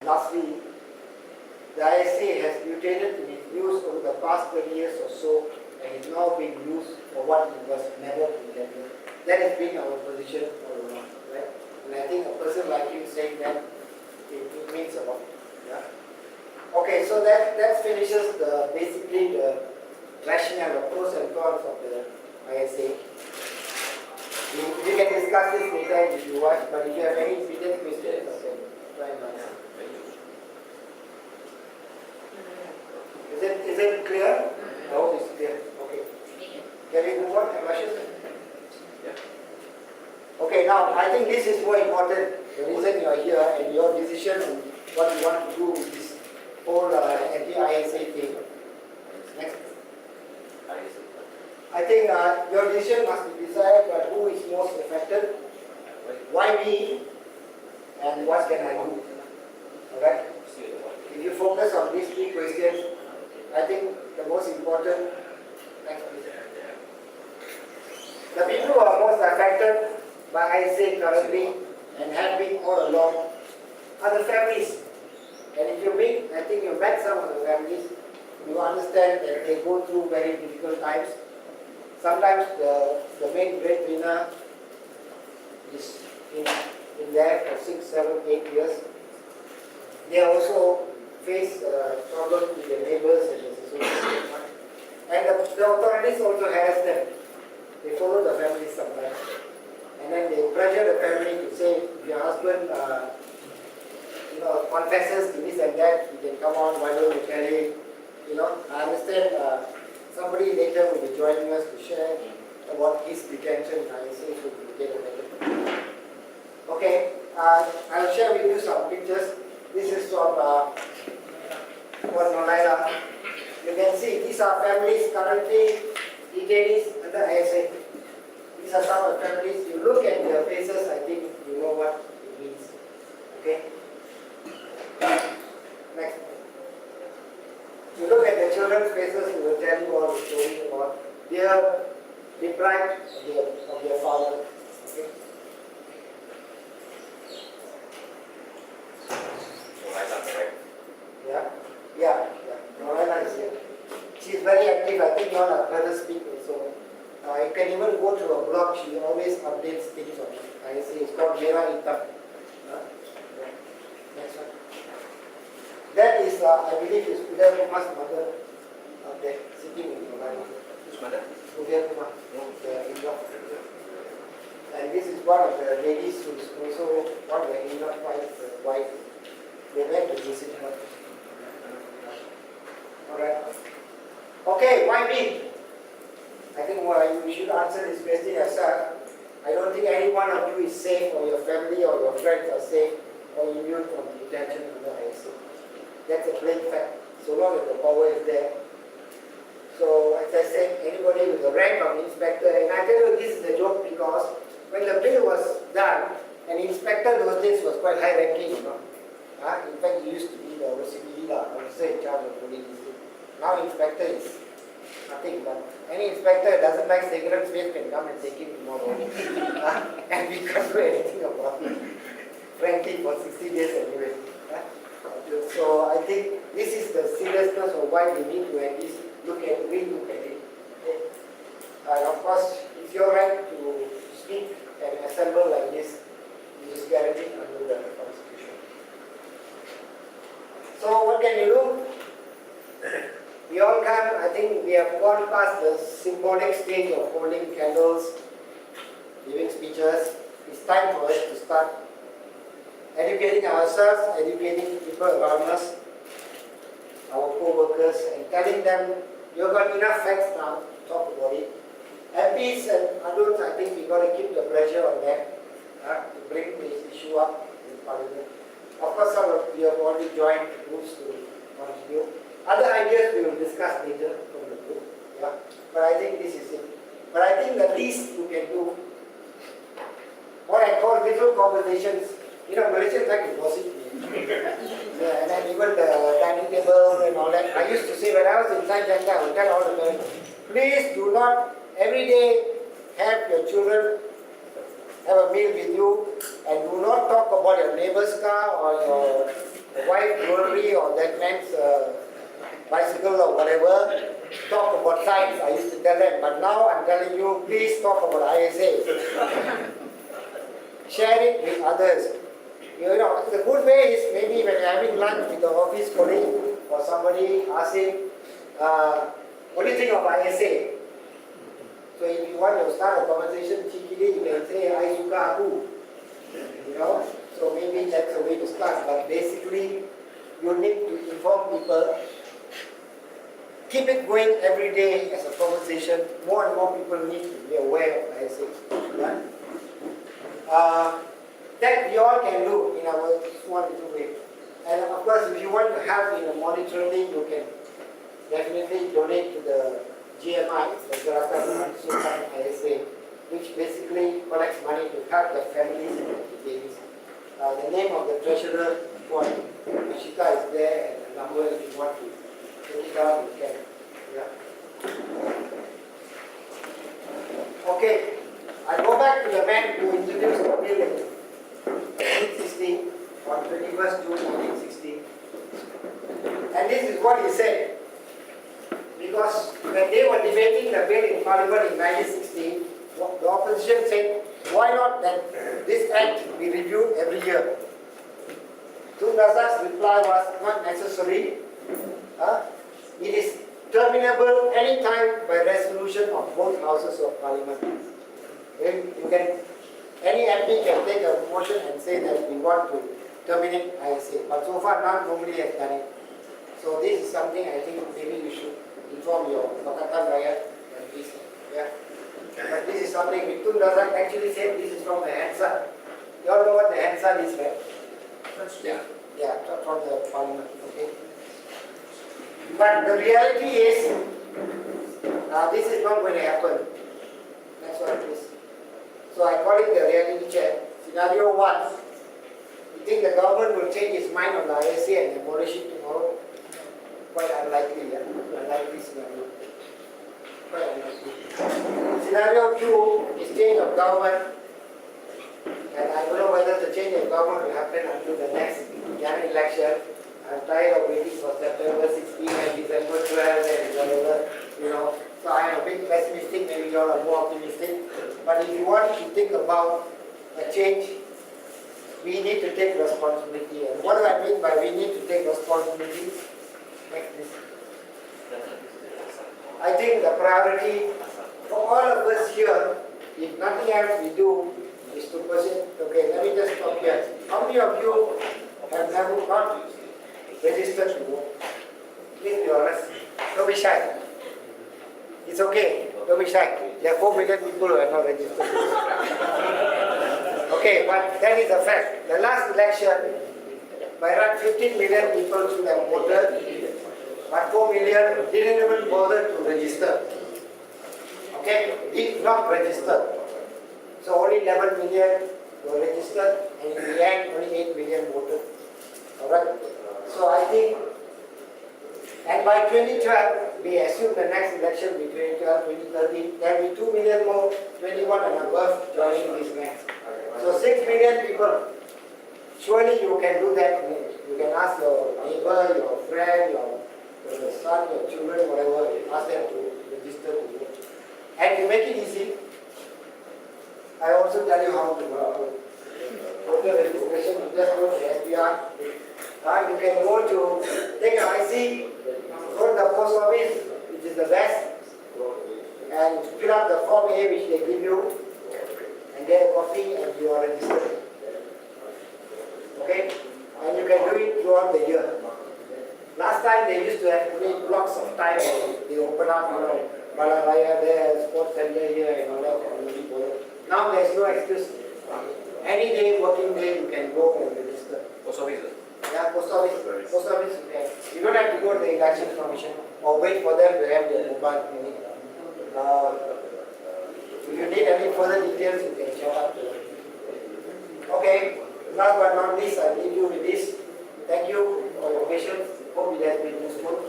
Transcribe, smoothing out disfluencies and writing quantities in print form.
lastly, the ISA has mutated in its use over the past 20 years or so and is now being used for what it was never intended. That has been our position all along, right? And I think a person like you saying that, it means a lot. Yeah? Okay, so that finishes basically the rationale, the pros and cons of the ISA. We can discuss this later if you want, but if you have any immediate questions, okay, try and answer. Is it clear? I hope it's clear. Okay. Can we move on? Questions? Okay, now I think this is more important. The reason you are here and your decision on what you want to do with this whole anti-ISA thing. Next. I think your decision must be decided by who is most affected, why me, and what can I do. Alright? If you focus on these three questions, I think the most important, the people who are most affected by ISA currently and have been all along are the families. And if you meet, I think you met some of the families, you understand that they go through very difficult times. Sometimes the main breadwinner is in there for 6, 7, 8 years. They also face problems with their neighbors and the society. And the authorities also harass them. They follow the family sometimes. And then they pressure the family to say, if your husband confesses to this and that, you can come on, why don't you carry? I understand somebody later will be joining us to share about his detention. I say so we get a better. Okay, I'll share with you some pictures. This is from Nonaila. You can see these are families currently detainees under ISA. These are some of the families. You look at their faces, I think you know what it means. Okay? Next. You look at the children's faces, we will tell you all the stories about they are deprived of their father. Okay? Yeah. Noella is here. She is very active. I think you all have heard her speak also. You can even go to her blog. She always updates things on it. I say it's called Mera Itam. Next one. That is, I believe, is Uday Kumar's mother up there, sitting in the line. Which mother? Uday Kumar. And this is one of the ladies who is also one of the in-law wife. They went to visit her. Alright. Okay, why me? I think you should answer this question yourself. I don't think any one of you is safe, or your family or your friends are safe or immune from detention under ISA. That's a plain fact, so long as the power is there. So, as I said, anybody with the rank of inspector, and I tell you this is a joke because when the bill was done, an inspector those days was quite high ranking, In fact, he used to be the OCD, officer in charge of police. Now inspector is nothing, but any inspector that doesn't like cigarette smoke can come and take him tomorrow. And we can't do anything about it. Frankly, for 60 days anyway. So I think this is the seriousness of why we need to at least relook at it. Okay? And of course, it's your right to speak and assemble like this, which is guaranteed under the Constitution. So what can you do? We all can. I think we have gone past the symbolic stage of holding candles, giving speeches. It's time for us to start educating ourselves, educating people around us, our co-workers, and telling them, you've got enough facts now, talk about it. MPs and adults, I think we've got to keep the pressure on them to bring this issue up in Parliament. Of course, some of you have already joined groups to contribute. Other ideas we will discuss later from the group. But I think this is it. But I think the least you can do, what I call little conversations. Malaysians like to gossip. And then even the dining table and all that. I used to say when I was inside Janga, I would tell all the parents, please do not every day have your children have a meal with you and do not talk about your neighbor's car or your wife jewelry or that man's bicycle or whatever, talk about science. I used to tell them, but now I'm telling you, please talk about ISA. Share it with others. You know, the good way is maybe when you're having lunch with the office colleague or somebody, ask him, what do you think of ISA? So if you want to start a conversation cheekily, you can say, I suka aku. You know, so maybe that's a way to start. But basically, you need to inform people. Keep it going every day as a conversation. More and more people need to be aware of ISA. Yeah? That we all can do in our one little way. And of course, if you want to help in the monitoring, you can definitely donate to the GMI, the Gerakan Sultan ISA, which basically collects money to help the families and the babies. The name of the treasurer, Ashika, is there, and the number if you want to take it out, you can. Yeah. Okay, I go back to the man who introduced the bill in 1916, on 21st June 1916. And this is what he said. Because when they were debating the bill in Parliament in 1916, the opposition said, why not that this act be reviewed every year? Tun Razak's reply was, not necessary. It is terminable any time by resolution of both houses of Parliament. You can, any MP can take a motion and say that we want to terminate ISA. But so far, nobody has done it. So this is something I think maybe you should inform your Pakatan Rakyat and this. Yeah. But this is something Tun Razak actually said this is from the Hansard. You all know what the Hansard is, right? Yeah. Yeah, from the Parliament. Okay. But the reality is, this is not going to happen. That's what it is. So I call it the reality check. Scenario 1. You think the government will change its mind on the ISA and abolish it tomorrow? Quite unlikely, yeah? Unlikely scenario. Quite unlikely. Scenario 2 is change of government. And I don't know whether the change of government will happen until the next general election. I'm tired of waiting for September 16 and December 12 and whatever, you know. So I am a bit pessimistic, maybe you all are more optimistic. But if you want to think about a change, we need to take responsibility. And what do I mean by we need to take responsibility? Next, please. I think the priority for all of us here, if nothing else we do, is to pursue. Okay, let me just stop here. How many of you have never not registered to vote? Please be honest. Don't be shy. It's okay. Don't be shy. There are 4 million people who have not registered. Okay, but that is a fact. The last election, by around 15 million people should have voted, but 4 million didn't even bother to register. Okay, did not register. So only 11 million were registered, and in the end, only 8 million voted. Alright? So I think, and by 2012, we assume the next election will be 2012, 2013, there will be 2 million more, 21 and above, joining this next. So 6 million people. Surely you can do that. You can ask your neighbor, your friend, your son, your children, whatever, ask them to register to vote. And to make it easy, I also tell you how to vote. Voter registration, you just go to SPR. You can go to, take an IC, go to the post office, which is the best, and fill up the form A which they give you, and get a copy, and you are registered. Okay? And you can do it throughout the year. Last time they used to have only blocks of time. They open up, you know, Balalaya there, sports center here, and all that. Now there's no excuse. Any day, working day, you can go and register. Post office? Yeah, post office. Post office, you can. You don't have to go to the election commission or wait for them to have their mobile clinic. If you need any further details, you can check out. Okay, last but not least, I'll leave you with this. Thank you for your patience. Hope it has been useful.